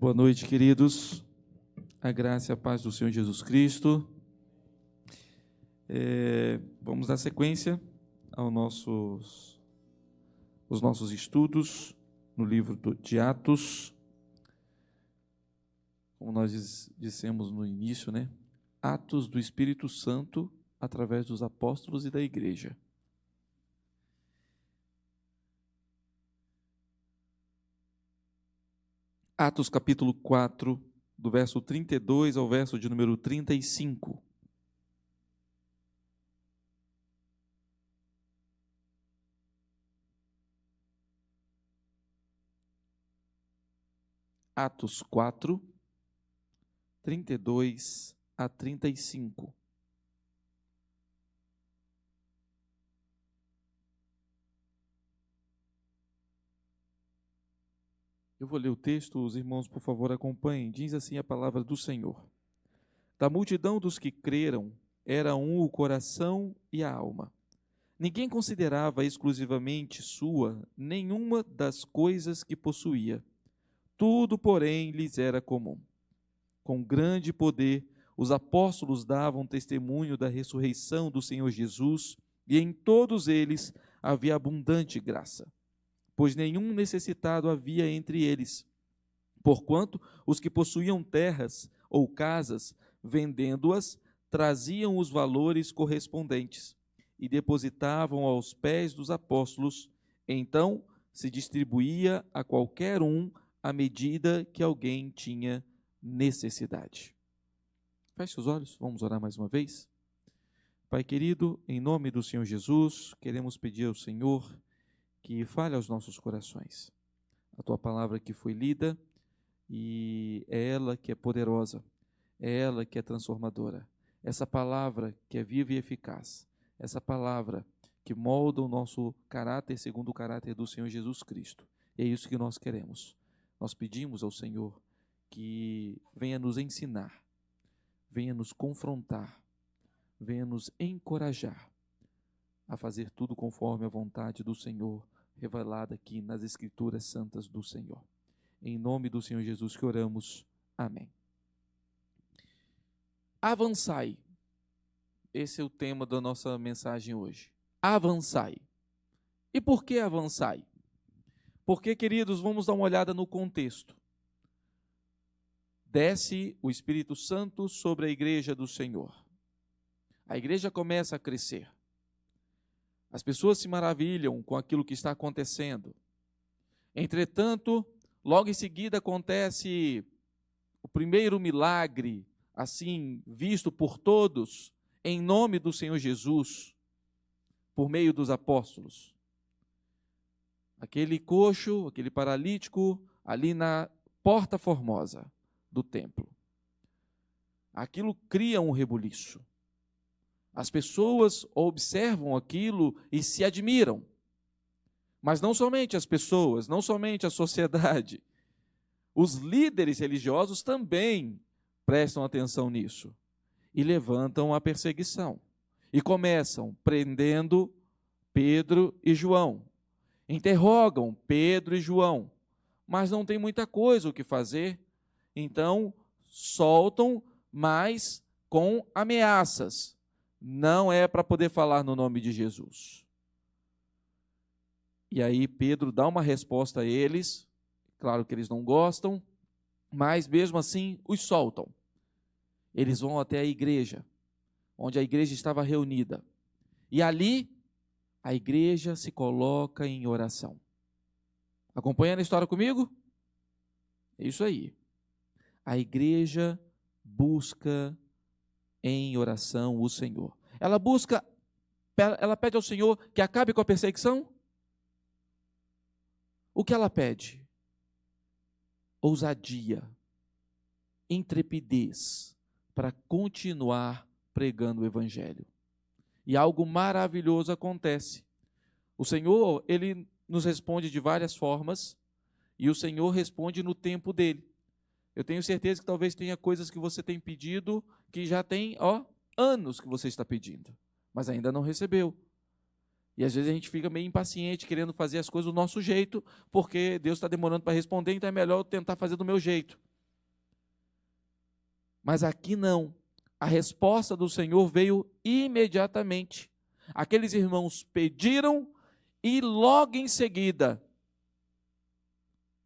Boa noite, queridos. A graça e a paz do Senhor Jesus Cristo. Vamos dar sequência aos nossos estudos no livro de Atos. Como nós dissemos no início, né? Atos do Espírito Santo através dos apóstolos e da igreja. Atos capítulo 4, do verso 32 ao verso de número 35. Atos 4, 32 a 35. Eu vou ler o texto, os irmãos, por favor, acompanhem. Diz assim a palavra do Senhor. Da multidão dos que creram, era um o coração e a alma. Ninguém considerava exclusivamente sua nenhuma das coisas que possuía. Tudo, porém, lhes era comum. Com grande poder, os apóstolos davam testemunho da ressurreição do Senhor Jesus, e em todos eles havia abundante graça. Pois nenhum necessitado havia entre eles. Porquanto os que possuíam terras ou casas, vendendo-as, traziam os valores correspondentes e depositavam aos pés dos apóstolos. Então se distribuía a qualquer um à medida que alguém tinha necessidade. Feche os olhos, vamos orar mais uma vez. Pai querido, em nome do Senhor Jesus, queremos pedir ao Senhor que fale aos nossos corações. A tua palavra que foi lida, e é ela que é poderosa, é ela que é transformadora. Essa palavra que é viva e eficaz, essa palavra que molda o nosso caráter segundo o caráter do Senhor Jesus Cristo. E é isso que nós queremos. Nós pedimos ao Senhor que venha nos ensinar, venha nos confrontar, venha nos encorajar a fazer tudo conforme a vontade do Senhor, revelada aqui nas Escrituras Santas do Senhor. Em nome do Senhor Jesus que oramos. Amém. Avançai. Esse é o tema da nossa mensagem hoje. Avançai. E por que avançai? Porque, queridos, vamos dar uma olhada no contexto. Desce o Espírito Santo sobre a igreja do Senhor. A igreja começa a crescer. As pessoas se maravilham com aquilo que está acontecendo. Entretanto, logo em seguida acontece o primeiro milagre, assim, visto por todos, em nome do Senhor Jesus, por meio dos apóstolos. Aquele coxo, aquele paralítico, ali na porta formosa do templo. Aquilo cria um rebuliço. As pessoas observam aquilo e se admiram. Mas não somente as pessoas, não somente a sociedade. Os líderes religiosos também prestam atenção nisso. E levantam a perseguição. E começam prendendo Pedro e João. Interrogam Pedro e João. Mas não tem muita coisa o que fazer. Então, soltam, mas com ameaças. Não é para poder falar no nome de Jesus. E aí Pedro dá uma resposta a eles, claro que eles não gostam, mas mesmo assim os soltam. Eles vão até a igreja, onde a igreja estava reunida. E ali a igreja se coloca em oração. Acompanhando a história comigo? É isso aí. A igreja busca em oração o Senhor. Ela pede ao Senhor que acabe com a perseguição? O que ela pede? Ousadia, intrepidez para continuar pregando o Evangelho. E algo maravilhoso acontece. O Senhor, Ele nos responde de várias formas, e o Senhor responde no tempo dele. Eu tenho certeza que talvez tenha coisas que você tem pedido, que já tem anos que você está pedindo, mas ainda não recebeu. E às vezes a gente fica meio impaciente, querendo fazer as coisas do nosso jeito, porque Deus está demorando para responder, então é melhor eu tentar fazer do meu jeito. Mas aqui não. A resposta do Senhor veio imediatamente. Aqueles irmãos pediram e logo em seguida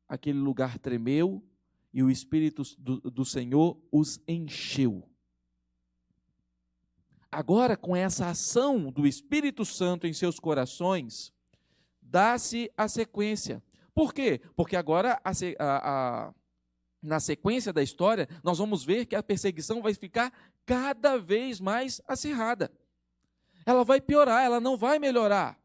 aquele lugar tremeu e o Espírito do Senhor os encheu. Agora, com essa ação do Espírito Santo em seus corações, dá-se a sequência. Por quê? Porque agora, na sequência da história, nós vamos ver que a perseguição vai ficar cada vez mais acirrada. Ela vai piorar, ela não vai melhorar.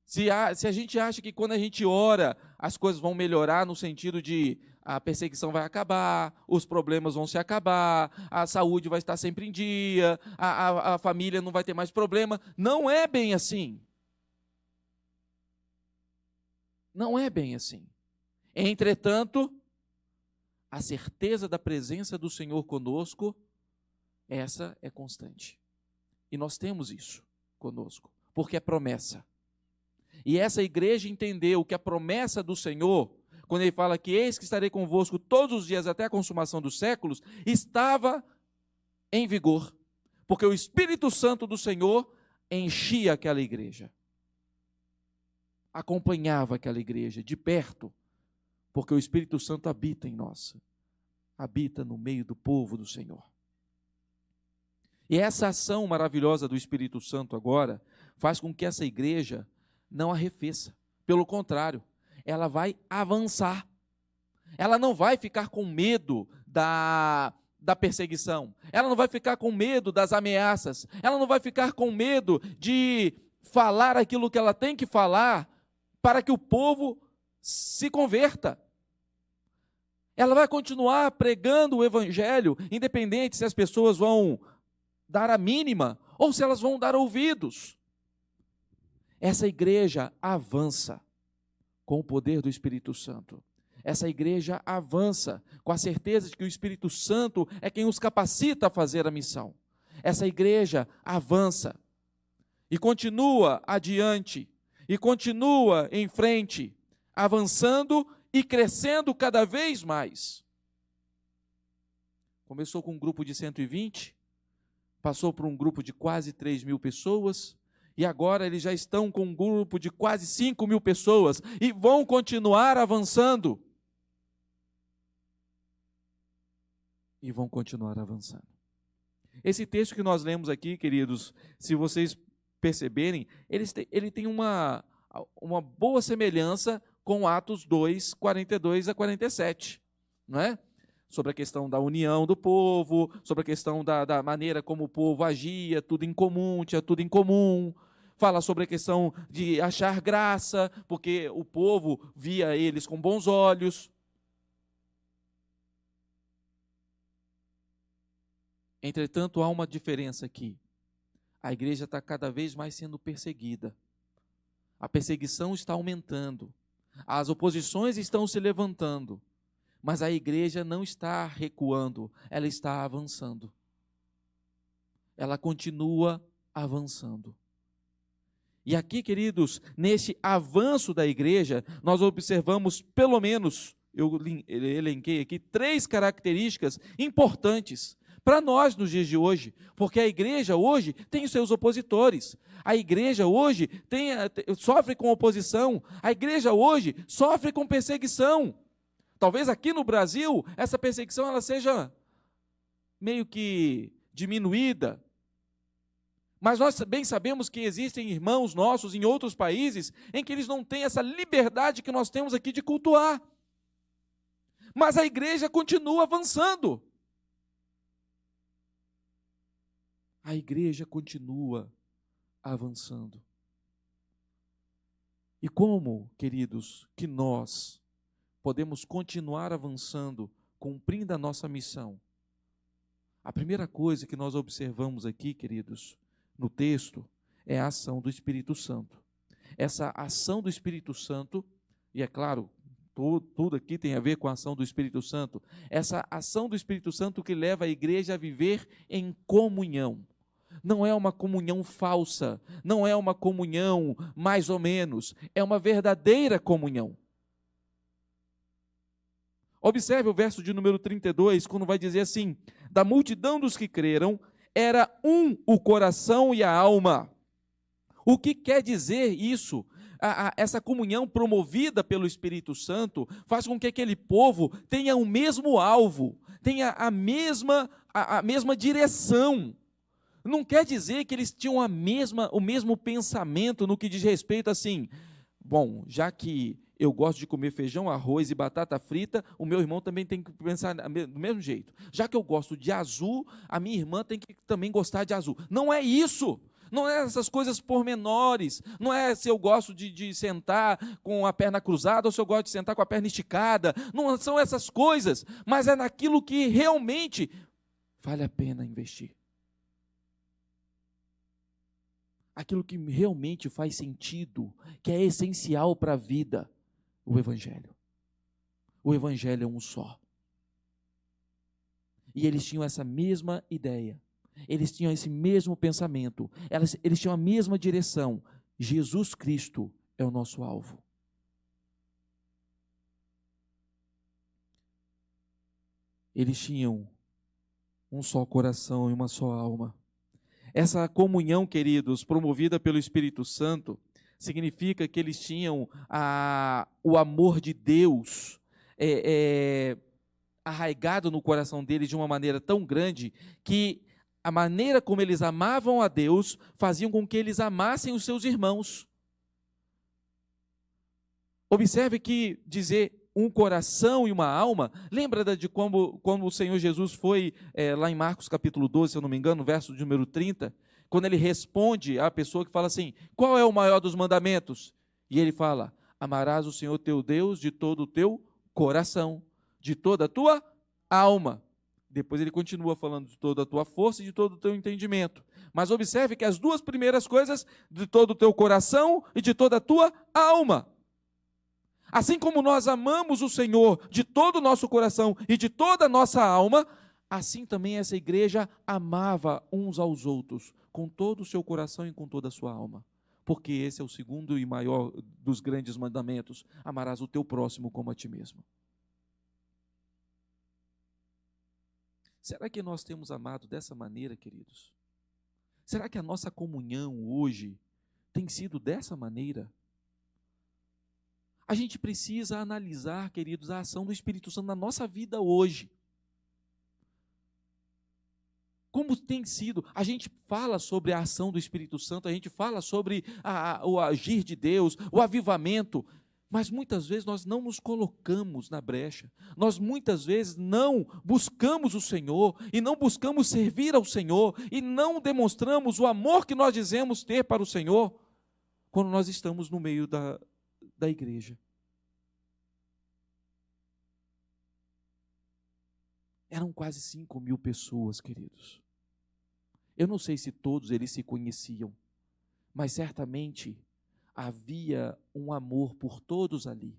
Se a gente acha que quando a gente ora, as coisas vão melhorar no sentido de a perseguição vai acabar, os problemas vão se acabar, a saúde vai estar sempre em dia, a família não vai ter mais problema. Não é bem assim. Não é bem assim. Entretanto, a certeza da presença do Senhor conosco, essa é constante. E nós temos isso conosco, porque é promessa. E essa igreja entendeu que a promessa do Senhor, quando ele fala que eis que estarei convosco todos os dias até a consumação dos séculos, estava em vigor, porque o Espírito Santo do Senhor enchia aquela igreja, acompanhava aquela igreja de perto, porque o Espírito Santo habita em nós, habita no meio do povo do Senhor. E essa ação maravilhosa do Espírito Santo agora faz com que essa igreja não arrefeça, pelo contrário, ela vai avançar. Ela não vai ficar com medo da perseguição. Ela não vai ficar com medo das ameaças. Ela não vai ficar com medo de falar aquilo que ela tem que falar para que o povo se converta. Ela vai continuar pregando o evangelho, independente se as pessoas vão dar a mínima ou se elas vão dar ouvidos. Essa igreja avança com o poder do Espírito Santo. Essa igreja avança com a certeza de que o Espírito Santo é quem os capacita a fazer a missão. Essa igreja avança e continua adiante, e continua em frente, avançando e crescendo cada vez mais. Começou com um grupo de 120, passou por um grupo de quase 3.000 pessoas, e agora eles já estão com um grupo de quase 5.000 pessoas e vão continuar avançando. E vão continuar avançando. Esse texto que nós lemos aqui, queridos, se vocês perceberem, ele tem uma boa semelhança com Atos 2, 42 a 47, não é? Sobre a questão da união do povo, sobre a questão da maneira como o povo agia, tudo em comum, tinha tudo em comum. Fala sobre a questão de achar graça, porque o povo via eles com bons olhos. Entretanto, há uma diferença aqui. A igreja está cada vez mais sendo perseguida. A perseguição está aumentando. As oposições estão se levantando. Mas a igreja não está recuando, ela está avançando. Ela continua avançando. E aqui, queridos, nesse avanço da igreja, nós observamos pelo menos, eu elenquei aqui, 3 características importantes para nós nos dias de hoje, porque a igreja hoje tem os seus opositores, a igreja hoje sofre com oposição, a igreja hoje sofre com perseguição. Talvez aqui no Brasil, essa perseguição ela seja meio que diminuída, mas nós bem sabemos que existem irmãos nossos em outros países em que eles não têm essa liberdade que nós temos aqui de cultuar. Mas a igreja continua avançando. A igreja continua avançando. E como, queridos, que nós podemos continuar avançando, cumprindo a nossa missão? A primeira coisa que nós observamos aqui, queridos, no texto, é a ação do Espírito Santo. Essa ação do Espírito Santo, e é claro, tudo aqui tem a ver com a ação do Espírito Santo, essa ação do Espírito Santo que leva a igreja a viver em comunhão. Não é uma comunhão falsa, não é uma comunhão mais ou menos, é uma verdadeira comunhão. Observe o verso de número 32, quando vai dizer assim: da multidão dos que creram, era um o coração e a alma. O que quer dizer isso? Essa comunhão promovida pelo Espírito Santo faz com que aquele povo tenha o mesmo alvo, tenha a mesma direção. Não quer dizer que eles tinham o mesmo pensamento no que diz respeito assim, bom, já que eu gosto de comer feijão, arroz e batata frita, o meu irmão também tem que pensar do mesmo jeito. Já que eu gosto de azul, a minha irmã tem que também gostar de azul. Não é isso. Não é essas coisas pormenores. Não é se eu gosto de sentar com a perna cruzada ou se eu gosto de sentar com a perna esticada. Não são essas coisas. Mas é naquilo que realmente vale a pena investir. Aquilo que realmente faz sentido, que é essencial para a vida, o Evangelho. O Evangelho é um só. E eles tinham essa mesma ideia, eles tinham esse mesmo pensamento, eles tinham a mesma direção. Jesus Cristo é o nosso alvo. Eles tinham um só coração e uma só alma. Essa comunhão, queridos, promovida pelo Espírito Santo, significa que eles tinham o amor de Deus arraigado no coração deles de uma maneira tão grande que a maneira como eles amavam a Deus faziam com que eles amassem os seus irmãos. Observe que dizer um coração e uma alma, lembra de quando o Senhor Jesus foi lá em Marcos capítulo 12, se eu não me engano, verso de número 30, quando ele responde à pessoa que fala assim, qual é o maior dos mandamentos? E ele fala, amarás o Senhor teu Deus de todo o teu coração, de toda a tua alma. Depois ele continua falando de toda a tua força e de todo o teu entendimento. Mas observe que as duas primeiras coisas, de todo o teu coração e de toda a tua alma. Assim como nós amamos o Senhor de todo o nosso coração e de toda a nossa alma, assim também essa igreja amava uns aos outros, com todo o seu coração e com toda a sua alma. Porque esse é o segundo e maior dos grandes mandamentos: amarás o teu próximo como a ti mesmo. Será que nós temos amado dessa maneira, queridos? Será que a nossa comunhão hoje tem sido dessa maneira? A gente precisa analisar, queridos, a ação do Espírito Santo na nossa vida hoje. Como tem sido? A gente fala sobre a ação do Espírito Santo, a gente fala sobre o agir de Deus, o avivamento, mas muitas vezes nós não nos colocamos na brecha, nós muitas vezes não buscamos o Senhor, e não buscamos servir ao Senhor, e não demonstramos o amor que nós dizemos ter para o Senhor, quando nós estamos no meio da igreja. Eram quase 5.000 pessoas, queridos. Eu não sei se todos eles se conheciam, mas certamente havia um amor por todos ali.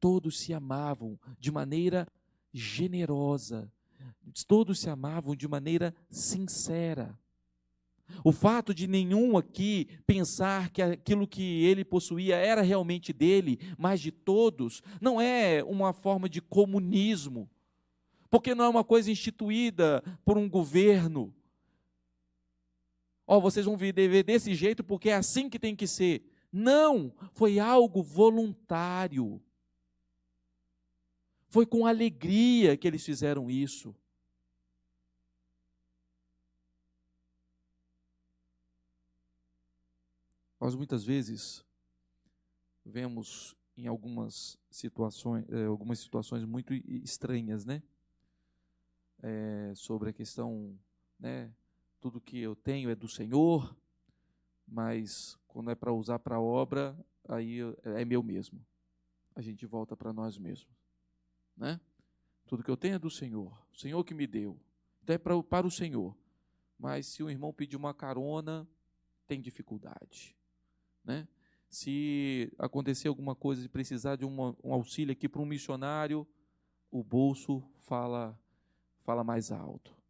Todos se amavam de maneira generosa, todos se amavam de maneira sincera. O fato de nenhum aqui pensar que aquilo que ele possuía era realmente dele, mas de todos, não é uma forma de comunismo, porque não é uma coisa instituída por um governo. Vocês vão viver desse jeito porque é assim que tem que ser. Não, foi algo voluntário. Foi com alegria que eles fizeram isso. Nós muitas vezes vemos em algumas situações muito estranhas, né? Sobre a questão, né? Tudo que eu tenho é do Senhor, mas quando é para usar para a obra, aí é meu mesmo. A gente volta para nós mesmos, né? Tudo que eu tenho é do Senhor, o Senhor que me deu, então é para o Senhor. Mas se o irmão pedir uma carona, tem dificuldade, né? Se acontecer alguma coisa, de precisar de um auxílio aqui para um missionário, o bolso fala mais alto.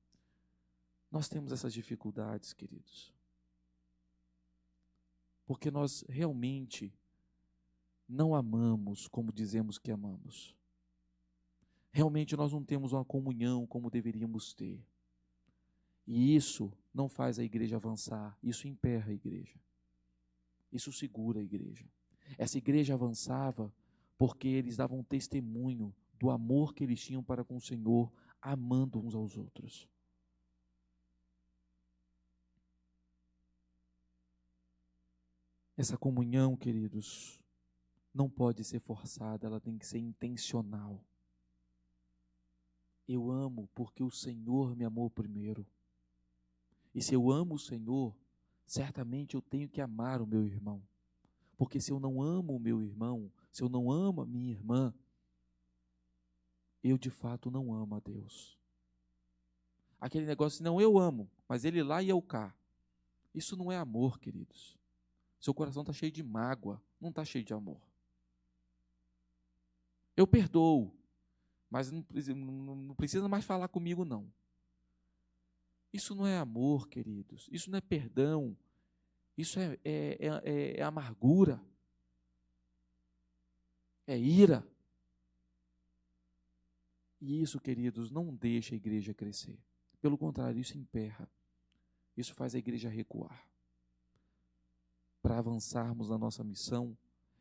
Nós temos essas dificuldades, queridos, porque nós realmente não amamos como dizemos que amamos. Realmente nós não temos uma comunhão como deveríamos ter. E isso não faz a igreja avançar, isso emperra a igreja. Isso segura a igreja. Essa igreja avançava porque eles davam testemunho do amor que eles tinham para com o Senhor, amando uns aos outros. Essa comunhão, queridos, não pode ser forçada, ela tem que ser intencional. Eu amo porque o Senhor me amou primeiro. E se eu amo o Senhor, certamente eu tenho que amar o meu irmão. Porque se eu não amo o meu irmão, se eu não amo a minha irmã, eu de fato não amo a Deus. Aquele negócio, não, eu amo, mas ele lá e eu cá. Isso não é amor, queridos. Seu coração está cheio de mágoa, não está cheio de amor. Eu perdoo, mas não precisa mais falar comigo, não. Isso não é amor, queridos. Isso não é perdão. Isso é amargura. É ira. E isso, queridos, não deixa a igreja crescer. Pelo contrário, isso emperra. Isso faz a igreja recuar. Para avançarmos na nossa missão,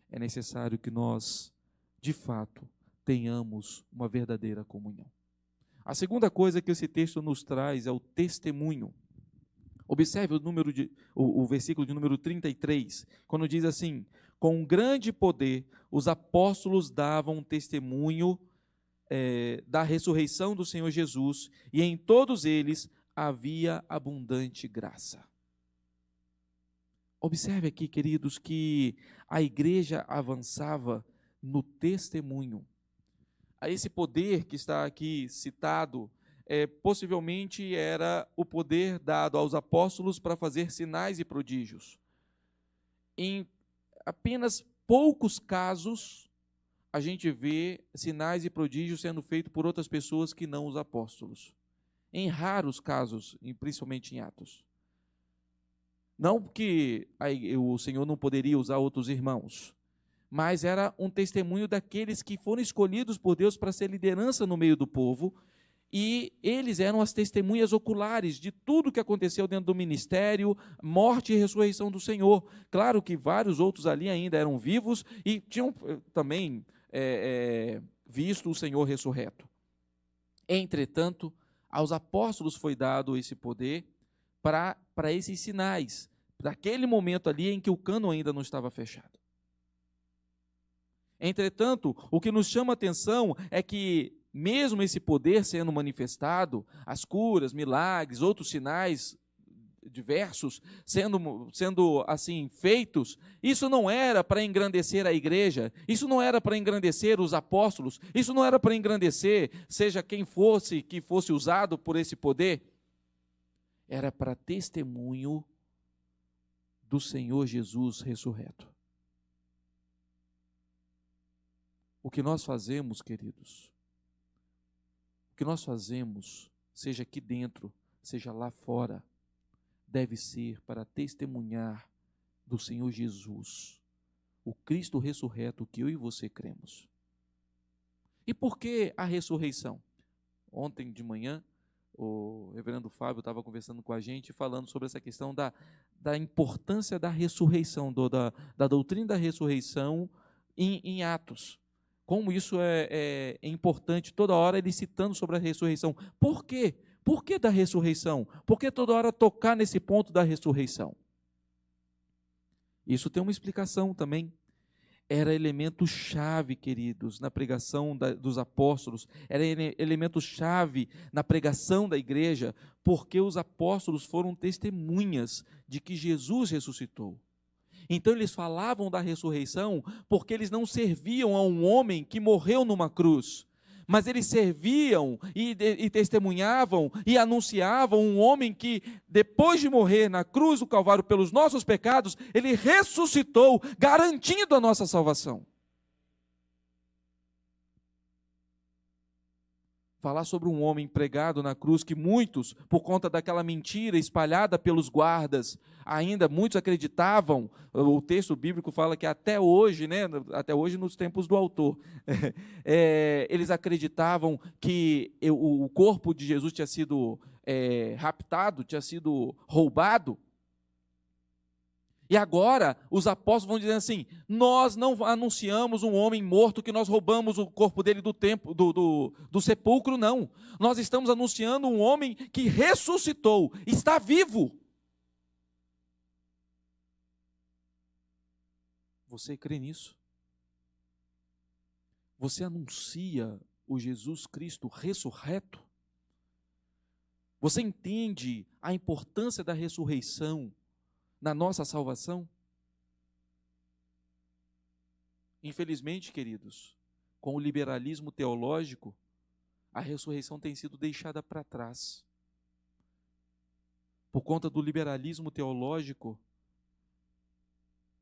é necessário que nós, de fato, tenhamos uma verdadeira comunhão. A segunda coisa que esse texto nos traz é o testemunho. Observe o versículo de número 33, quando diz assim: com grande poder os apóstolos davam testemunho da ressurreição do Senhor Jesus, e em todos eles havia abundante graça. Observe aqui, queridos, que a igreja avançava no testemunho. Esse poder que está aqui citado, possivelmente era o poder dado aos apóstolos para fazer sinais e prodígios. Em apenas poucos casos, a gente vê sinais e prodígios sendo feitos por outras pessoas que não os apóstolos. Em raros casos, principalmente em Atos. Não porque o Senhor não poderia usar outros irmãos, mas era um testemunho daqueles que foram escolhidos por Deus para ser liderança no meio do povo, e eles eram as testemunhas oculares de tudo que aconteceu dentro do ministério, morte e ressurreição do Senhor. Claro que vários outros ali ainda eram vivos e tinham também visto o Senhor ressurreto. Entretanto, aos apóstolos foi dado esse poder para esses sinais, daquele momento ali em que o cânon ainda não estava fechado. Entretanto, o que nos chama a atenção é que, mesmo esse poder sendo manifestado, as curas, milagres, outros sinais diversos sendo assim feitos, isso não era para engrandecer a igreja, isso não era para engrandecer os apóstolos, isso não era para engrandecer seja quem fosse que fosse usado por esse poder, era para testemunho do Senhor Jesus ressurreto. O que nós fazemos, queridos, o que nós fazemos, seja aqui dentro, seja lá fora, deve ser para testemunhar do Senhor Jesus, o Cristo ressurreto que eu e você cremos. E por que a ressurreição? Ontem de manhã, o reverendo Fábio estava conversando com a gente, falando sobre essa questão da importância da ressurreição, da doutrina da ressurreição em Atos. Como isso é importante, toda hora ele citando sobre a ressurreição. Por quê? Por que da ressurreição? Por que toda hora tocar nesse ponto da ressurreição? Isso tem uma explicação também. Era elemento-chave, queridos, na pregação dos apóstolos, era elemento-chave na pregação da igreja, porque os apóstolos foram testemunhas de que Jesus ressuscitou. Então eles falavam da ressurreição porque eles não serviam a um homem que morreu numa cruz, mas eles serviam e testemunhavam e anunciavam um homem que, depois de morrer na cruz do Calvário pelos nossos pecados, ele ressuscitou, garantindo a nossa salvação. falar sobre um homem pregado na cruz, que muitos, por conta daquela mentira espalhada pelos guardas, ainda muitos acreditavam. O texto bíblico fala que até hoje, né, até hoje nos tempos do autor, eles acreditavam que o corpo de Jesus tinha sido raptado, tinha sido roubado. E agora os apóstolos vão dizer assim: nós não anunciamos um homem morto, que nós roubamos o corpo dele do templo, do sepulcro, não. Nós estamos anunciando um homem que ressuscitou, está vivo. Você crê nisso? Você anuncia o Jesus Cristo ressurreto? Você entende a importância da ressurreição na nossa salvação? Infelizmente, queridos, com o liberalismo teológico, a ressurreição tem sido deixada para trás. Por conta do liberalismo teológico,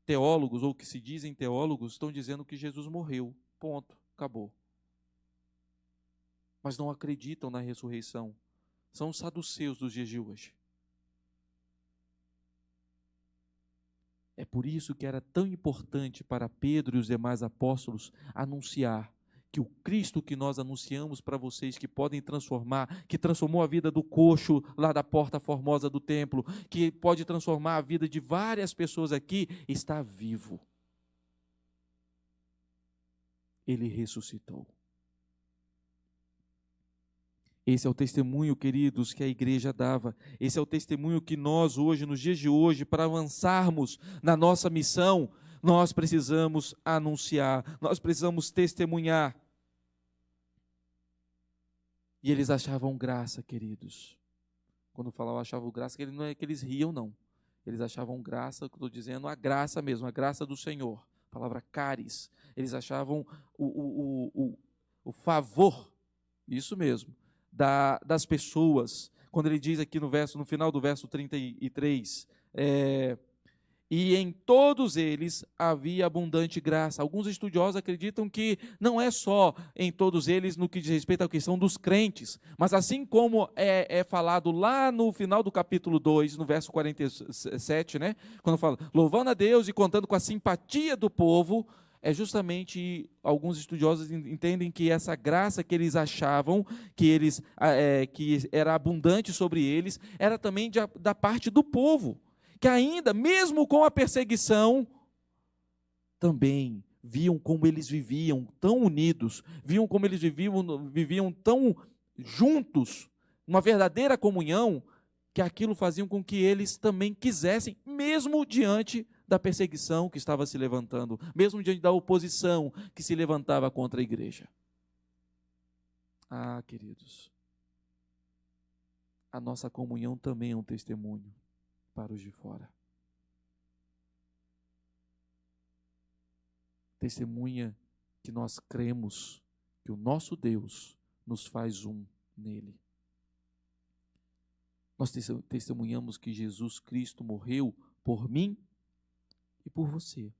teólogos, ou que se dizem teólogos, estão dizendo que Jesus morreu. Ponto. Acabou. Mas não acreditam na ressurreição. São os saduceus dos dias de hoje. É por isso que era tão importante para Pedro e os demais apóstolos anunciar que o Cristo que nós anunciamos para vocês, que podem transformar, que transformou a vida do coxo lá da porta formosa do templo, que pode transformar a vida de várias pessoas aqui, está vivo. Ele ressuscitou. Esse é o testemunho, queridos, que a igreja dava. Esse é o testemunho que nós hoje, nos dias de hoje, para avançarmos na nossa missão, nós precisamos anunciar, nós precisamos testemunhar. E eles achavam graça, queridos. Quando eu falava achavam graça, não é que eles riam, não. Eles achavam graça, eu estou dizendo, a graça mesmo, a graça do Senhor. A palavra caris. Eles achavam o favor, isso mesmo, das pessoas. Quando ele diz aqui no final do verso 33, e em todos eles havia abundante graça. Alguns estudiosos acreditam que não é só em todos eles no que diz respeito à questão dos crentes, mas assim como é falado lá no final do capítulo 2, no verso 47, né? Quando fala, louvando a Deus e contando com a simpatia do povo, é justamente, alguns estudiosos entendem que essa graça que eles achavam, que era abundante sobre eles, era também da parte do povo, que ainda, mesmo com a perseguição, também viam como eles viviam tão unidos, viam como eles viviam tão juntos, uma verdadeira comunhão, que aquilo fazia com que eles também quisessem, mesmo diante da perseguição que estava se levantando, mesmo diante da oposição que se levantava contra a igreja. Ah, queridos, a nossa comunhão também é um testemunho para os de fora. Testemunha que nós cremos que o nosso Deus nos faz um nele. Nós testemunhamos que Jesus Cristo morreu por mim e por você.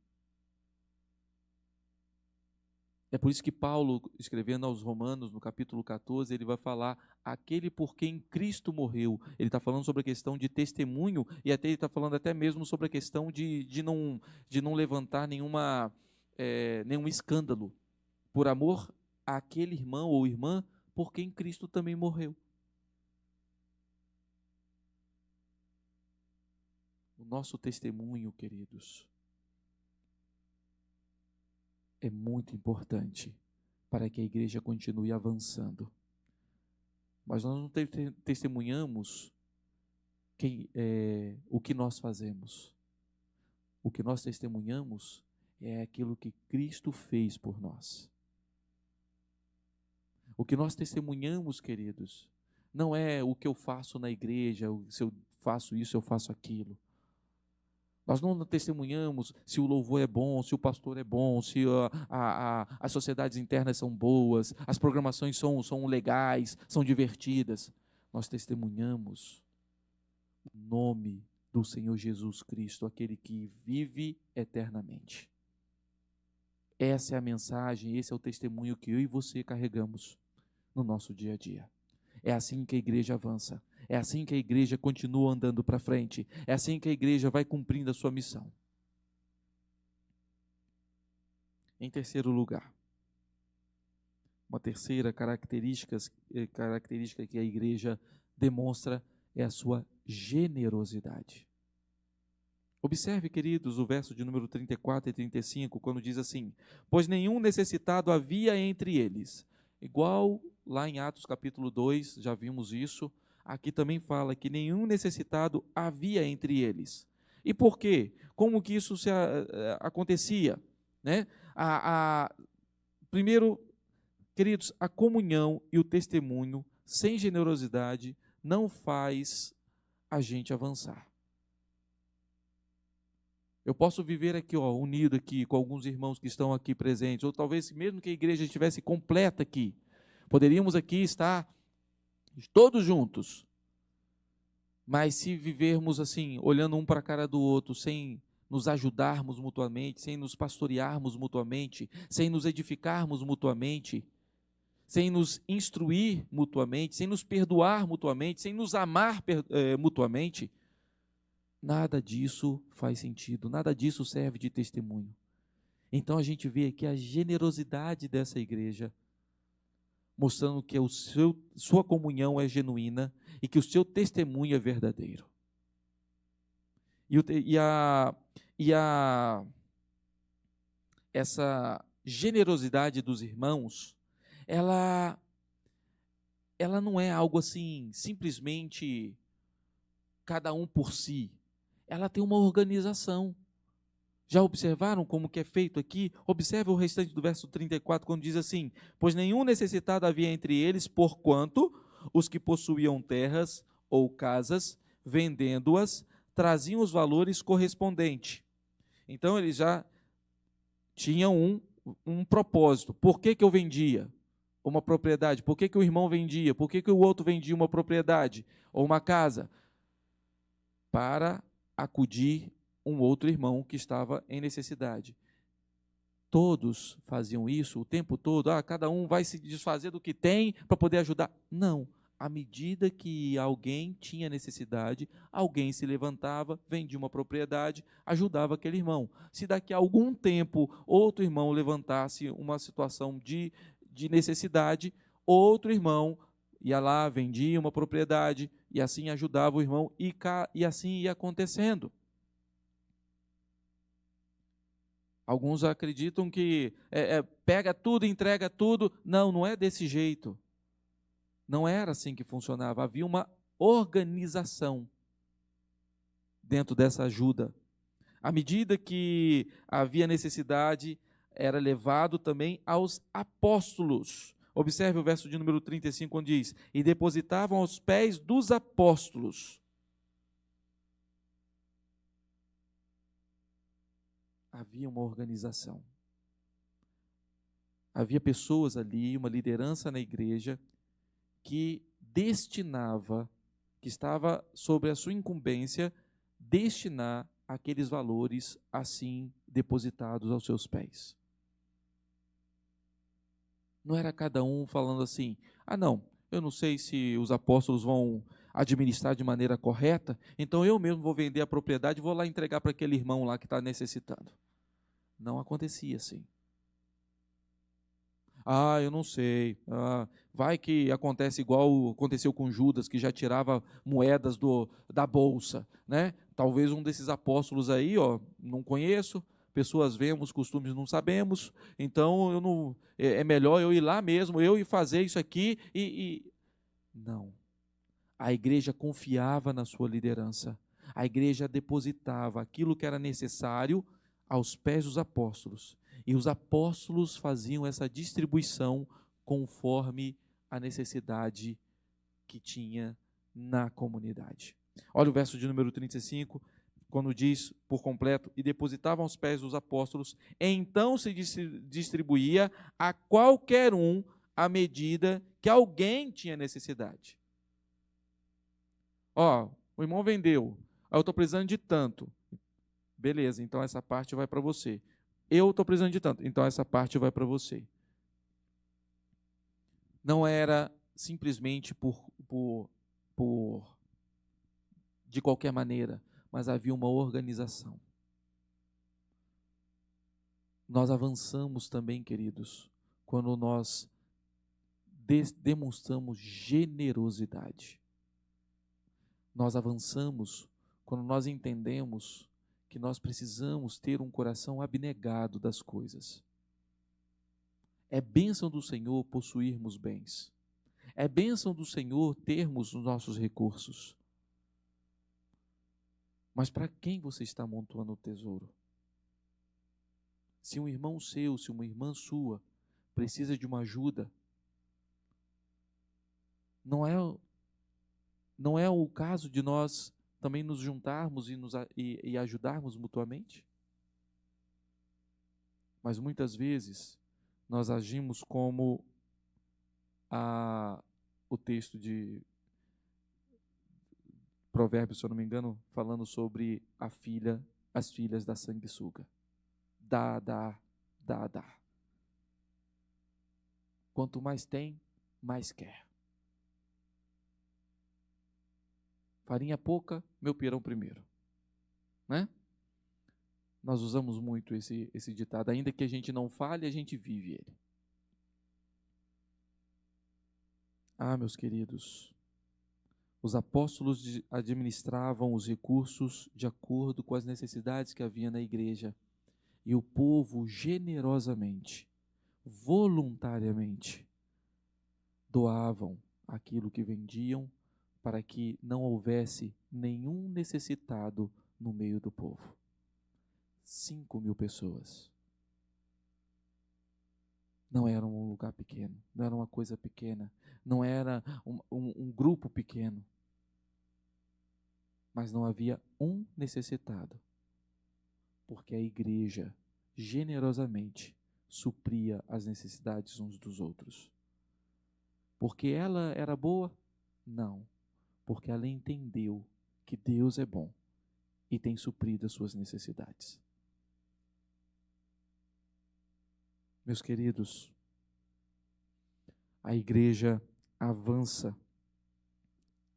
É por isso que Paulo, escrevendo aos Romanos, no capítulo 14, ele vai falar aquele por quem Cristo morreu. Ele está falando sobre a questão de testemunho e até ele está falando até mesmo sobre a questão de não levantar nenhum escândalo por amor àquele irmão ou irmã por quem Cristo também morreu. O nosso testemunho, queridos, é muito importante para que a igreja continue avançando. Mas nós não testemunhamos o que nós fazemos. O que nós testemunhamos é aquilo que Cristo fez por nós. O que nós testemunhamos, queridos, não é o que eu faço na igreja, se eu faço isso, eu faço aquilo. Nós não testemunhamos se o louvor é bom, se o pastor é bom, se as sociedades internas são boas, as programações são legais, são divertidas. Nós testemunhamos o nome do Senhor Jesus Cristo, aquele que vive eternamente. Essa é a mensagem, esse é o testemunho que eu e você carregamos no nosso dia a dia. É assim que a igreja avança. É assim que a igreja continua andando para frente. É assim que a igreja vai cumprindo a sua missão. Em terceiro lugar, uma terceira característica que a igreja demonstra é a sua generosidade. Observe, queridos, o verso de número 34 e 35, quando diz assim: pois nenhum necessitado havia entre eles. Igual lá em Atos capítulo 2, já vimos isso, aqui também fala que nenhum necessitado havia entre eles. E por quê? Como que isso acontecia? Né? Primeiro, queridos, a comunhão e o testemunho sem generosidade não faz a gente avançar. Eu posso viver aqui, unido aqui com alguns irmãos que estão aqui presentes, ou talvez mesmo que a igreja estivesse completa aqui, poderíamos aqui estar todos juntos. Mas se vivermos assim, olhando um para a cara do outro, sem nos ajudarmos mutuamente, sem nos pastorearmos mutuamente, sem nos edificarmos mutuamente, sem nos instruir mutuamente, sem nos perdoar mutuamente, sem nos amar mutuamente, nada disso faz sentido, nada disso serve de testemunho. Então a gente vê aqui a generosidade dessa igreja, mostrando que sua comunhão é genuína e que o seu testemunho é verdadeiro. Essa generosidade dos irmãos, ela não é algo assim, simplesmente cada um por si. Ela tem uma organização. Já observaram como que é feito aqui? Observe o restante do verso 34, quando diz assim: pois nenhum necessitado havia entre eles, porquanto os que possuíam terras ou casas, vendendo-as, traziam os valores correspondentes. Então, eles já tinham um propósito. Por que eu vendia uma propriedade? Por que o irmão vendia? Por que o outro vendia uma propriedade ou uma casa? Para acudir um outro irmão que estava em necessidade. Todos faziam isso o tempo todo. Cada um vai se desfazer do que tem para poder ajudar. Não. À medida que alguém tinha necessidade, alguém se levantava, vendia uma propriedade, ajudava aquele irmão. Se daqui a algum tempo outro irmão levantasse uma situação de necessidade, outro irmão ia lá, vendia uma propriedade e assim ajudava o irmão e assim ia acontecendo. Alguns acreditam que pega tudo, entrega tudo. Não, não é desse jeito. Não era assim que funcionava. Havia uma organização dentro dessa ajuda. À medida que havia necessidade, era levado também aos apóstolos. Observe o verso de número 35, quando diz: e depositavam aos pés dos apóstolos. Havia uma organização. Havia pessoas ali, uma liderança na igreja, que destinava, que estava sobre a sua incumbência, destinar aqueles valores assim depositados aos seus pés. Não era cada um falando assim: não, eu não sei se os apóstolos vão administrar de maneira correta, então eu mesmo vou vender a propriedade e vou lá entregar para aquele irmão lá que está necessitando. Não acontecia assim. Eu não sei. Vai que acontece igual aconteceu com Judas, que já tirava moedas da bolsa, né? Talvez um desses apóstolos aí, não conheço, pessoas vemos, costumes não sabemos, então eu não, é melhor eu ir lá mesmo, eu ir fazer isso aqui Não. A igreja confiava na sua liderança. A igreja depositava aquilo que era necessário aos pés dos apóstolos. E os apóstolos faziam essa distribuição conforme a necessidade que tinha na comunidade. Olha o verso de número 35, quando diz por completo: e depositavam aos pés dos apóstolos, então se distribuía a qualquer um à medida que alguém tinha necessidade. O irmão vendeu, eu estou precisando de tanto. Beleza, então essa parte vai para você. Eu estou precisando de tanto, então essa parte vai para você. Não era simplesmente por de qualquer maneira, mas havia uma organização. Nós avançamos também, queridos, quando nós demonstramos generosidade. Nós avançamos quando nós entendemos que nós precisamos ter um coração abnegado das coisas. É bênção do Senhor possuirmos bens. É bênção do Senhor termos os nossos recursos. Mas para quem você está amontoando o tesouro? Se um irmão seu, se uma irmã sua precisa de uma ajuda, não é o caso de nós também nos juntarmos e ajudarmos mutuamente? Mas muitas vezes nós agimos como o texto de Provérbios, se eu não me engano, falando sobre as filhas da sanguessuga. Dá, dá, dá, dá. Quanto mais tem, mais quer. Farinha pouca, meu pirão primeiro. Né? Nós usamos muito esse ditado. Ainda que a gente não fale, a gente vive ele. Ah, meus queridos, os apóstolos administravam os recursos de acordo com as necessidades que havia na igreja. E o povo generosamente, voluntariamente, doavam aquilo que vendiam para que não houvesse nenhum necessitado no meio do povo. 5.000 pessoas. Não era um lugar pequeno, não era uma coisa pequena, não era um grupo pequeno. Mas não havia um necessitado, porque a igreja generosamente supria as necessidades uns dos outros. Porque ela era boa? Não, porque ela entendeu que Deus é bom e tem suprido as suas necessidades. Meus queridos, a igreja avança.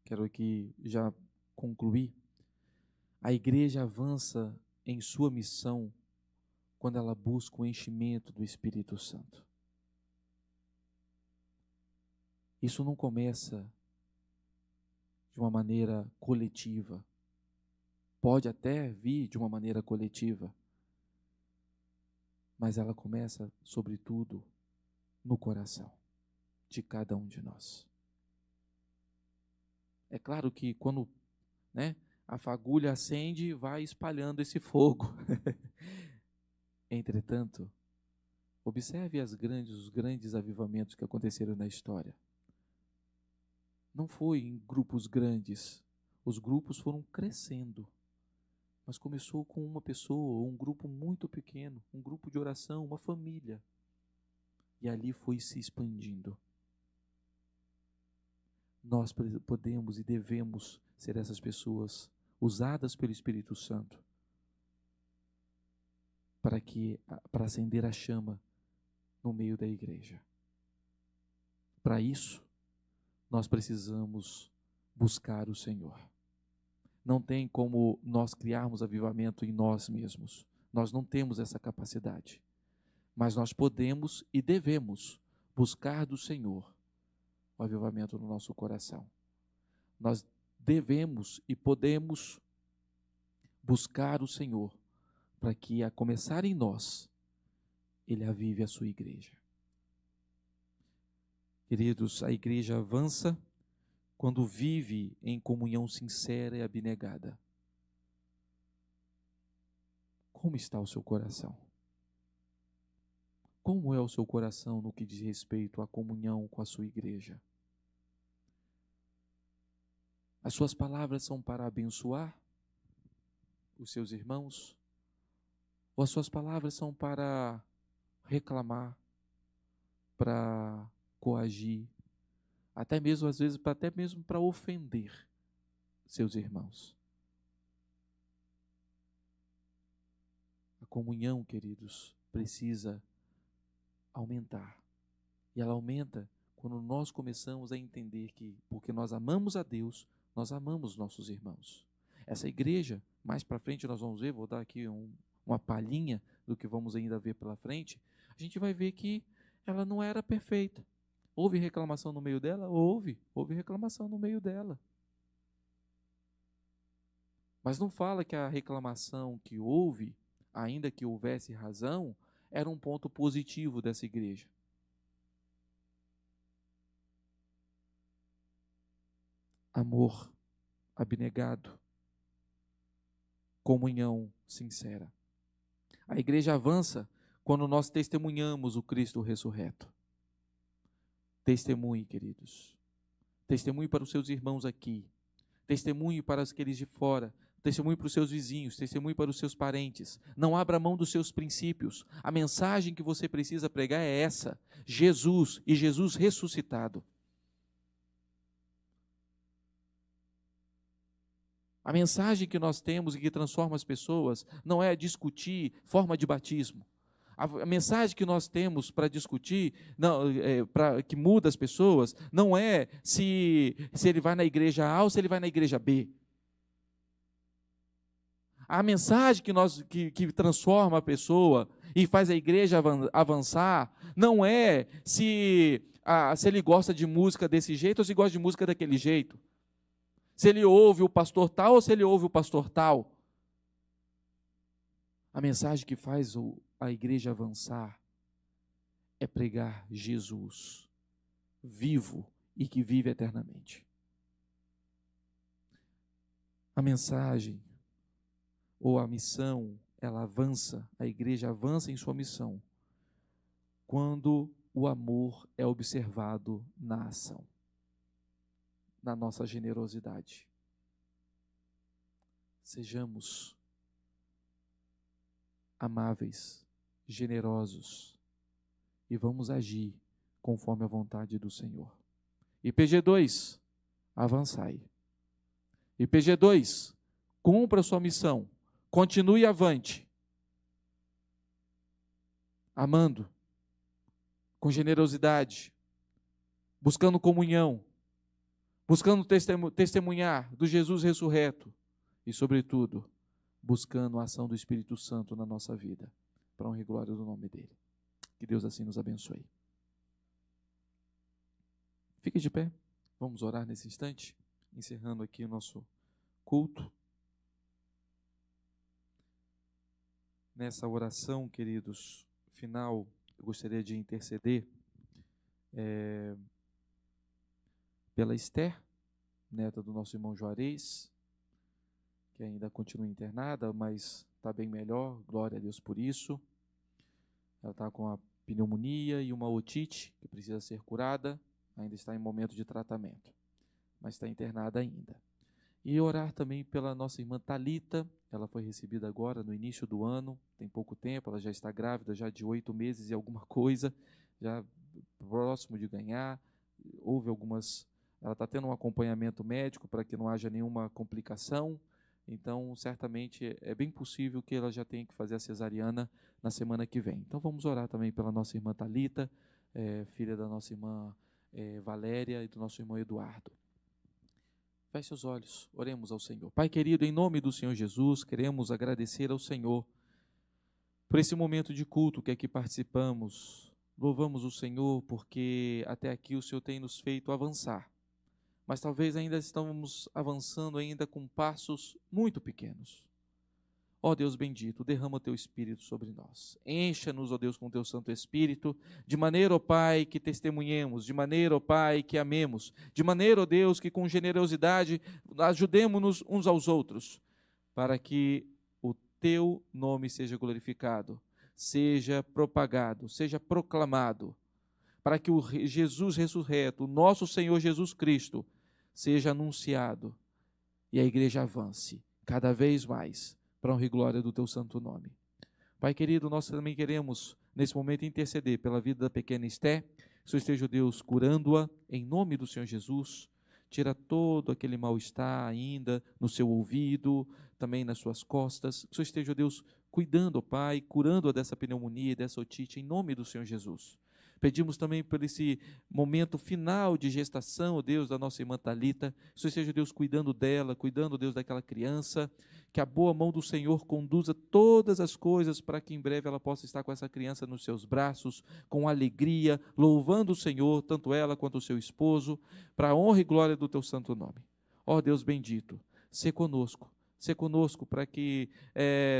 Quero aqui já concluir. A igreja avança em sua missão quando ela busca o enchimento do Espírito Santo. Isso não começa de uma maneira coletiva. Pode até vir de uma maneira coletiva, mas ela começa, sobretudo, no coração de cada um de nós. É claro que quando, a fagulha acende, vai espalhando esse fogo. Entretanto, observe os grandes avivamentos que aconteceram na história. Não foi em grupos grandes. Os grupos foram crescendo. Mas começou com uma pessoa, um grupo muito pequeno, um grupo de oração, uma família. E ali foi se expandindo. Nós podemos e devemos ser essas pessoas usadas pelo Espírito Santo para acender a chama no meio da igreja. Para isso, nós precisamos buscar o Senhor. Não tem como nós criarmos avivamento em nós mesmos. Nós não temos essa capacidade. Mas nós podemos e devemos buscar do Senhor o avivamento no nosso coração. Nós devemos e podemos buscar o Senhor para que, a começar em nós, Ele avive a sua igreja. Queridos, a igreja avança quando vive em comunhão sincera e abnegada. Como está o seu coração? Como é o seu coração no que diz respeito à comunhão com a sua igreja? As suas palavras são para abençoar os seus irmãos? Ou as suas palavras são para reclamar, para coagir, até mesmo às vezes até mesmo para ofender seus irmãos? A comunhão, queridos, precisa aumentar. E ela aumenta quando nós começamos a entender que, porque nós amamos a Deus, nós amamos nossos irmãos. Essa igreja, mais para frente nós vamos ver, vou dar aqui uma palhinha do que vamos ainda ver pela frente, a gente vai ver que ela não era perfeita. Houve reclamação no meio dela? Houve reclamação no meio dela. Mas não fala que a reclamação que houve, ainda que houvesse razão, era um ponto positivo dessa igreja. Amor abnegado, comunhão sincera. A igreja avança quando nós testemunhamos o Cristo ressurreto. Testemunhe, queridos. Testemunhe para os seus irmãos aqui. Testemunhe para aqueles de fora. Testemunhe para os seus vizinhos. Testemunhe para os seus parentes. Não abra mão dos seus princípios. A mensagem que você precisa pregar é essa: Jesus e Jesus ressuscitado. A mensagem que nós temos e que transforma as pessoas não é discutir forma de batismo. A mensagem que nós temos para discutir, que muda as pessoas, não é se ele vai na igreja A ou se ele vai na igreja B. A mensagem que transforma a pessoa e faz a igreja avançar, não é se ele gosta de música desse jeito ou se gosta de música daquele jeito. Se ele ouve o pastor tal ou se ele ouve o pastor tal. A mensagem que faz a igreja avançar é pregar Jesus, vivo e que vive eternamente. A mensagem ou a missão, ela avança, a igreja avança em sua missão, quando o amor é observado na ação, na nossa generosidade. Sejamos amáveis, generosos, e vamos agir conforme a vontade do Senhor. IPG2, avançai. IPG2, cumpra a sua missão, continue avante, amando, com generosidade, buscando comunhão, buscando testemunhar do Jesus ressurreto e, sobretudo, buscando a ação do Espírito Santo na nossa vida, para honra e glória do nome dele. Que Deus assim nos abençoe. Fique de pé, vamos orar nesse instante, encerrando aqui o nosso culto. Nessa oração, queridos, final, eu gostaria de interceder pela Esther, neta do nosso irmão Juarez, que ainda continua internada, mas está bem melhor, glória a Deus por isso. Ela está com a pneumonia e uma otite, que precisa ser curada, ainda está em momento de tratamento, mas está internada ainda. E orar também pela nossa irmã Thalita, ela foi recebida agora no início do ano, tem pouco tempo, ela já está grávida, já de 8 meses e alguma coisa, já próximo de ganhar, ela está tendo um acompanhamento médico para que não haja nenhuma complicação, então certamente é bem possível que ela já tenha que fazer a cesariana na semana que vem. Então vamos orar também pela nossa irmã Thalita, filha da nossa irmã Valéria e do nosso irmão Eduardo. Feche seus olhos, oremos ao Senhor. Pai querido, em nome do Senhor Jesus, queremos agradecer ao Senhor por esse momento de culto que aqui participamos. Louvamos o Senhor porque até aqui o Senhor tem nos feito avançar, mas talvez ainda estamos avançando ainda com passos muito pequenos. Ó Deus bendito, derrama o Teu Espírito sobre nós. Encha-nos, ó Deus, com o Teu Santo Espírito, de maneira, ó Pai, que testemunhemos, de maneira, ó Pai, que amemos, de maneira, ó Deus, que com generosidade ajudemos-nos uns aos outros, para que o Teu nome seja glorificado, seja propagado, seja proclamado, para que o Jesus ressurreto, o nosso Senhor Jesus Cristo, seja anunciado e a igreja avance cada vez mais, para a honra e glória do Teu santo nome. Pai querido, nós também queremos, nesse momento, interceder pela vida da pequena Esther, que o Senhor esteja, Deus, curando-a, em nome do Senhor Jesus, tira todo aquele mal-estar ainda no seu ouvido, também nas suas costas, que o Senhor esteja, Deus, cuidando, Pai, curando-a dessa pneumonia, dessa otite, em nome do Senhor Jesus. Pedimos também por esse momento final de gestação, ó Deus, da nossa irmã Thalita. Que o Senhor seja, Deus, cuidando dela, cuidando, Deus, daquela criança. Que a boa mão do Senhor conduza todas as coisas para que em breve ela possa estar com essa criança nos seus braços, com alegria, louvando o Senhor, tanto ela quanto o seu esposo, para a honra e glória do teu santo nome. Ó Deus bendito, sê conosco para que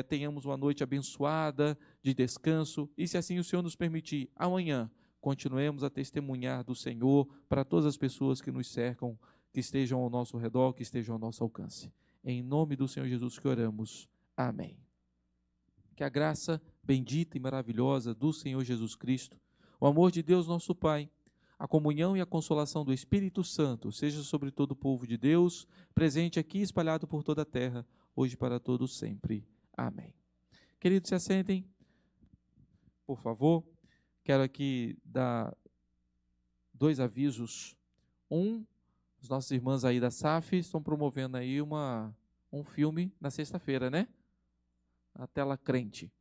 tenhamos uma noite abençoada, de descanso, e se assim o Senhor nos permitir, amanhã continuemos a testemunhar do Senhor para todas as pessoas que nos cercam, que estejam ao nosso redor, que estejam ao nosso alcance. Em nome do Senhor Jesus que oramos. Amém. Que a graça bendita e maravilhosa do Senhor Jesus Cristo, o amor de Deus nosso Pai, a comunhão e a consolação do Espírito Santo seja sobre todo o povo de Deus, presente aqui e espalhado por toda a terra, hoje para todos sempre. Amém. Queridos, se assentem, por favor. Quero aqui dar 2 avisos. As nossas irmãs aí da SAF estão promovendo aí um filme na sexta-feira, né? A Tela Crente.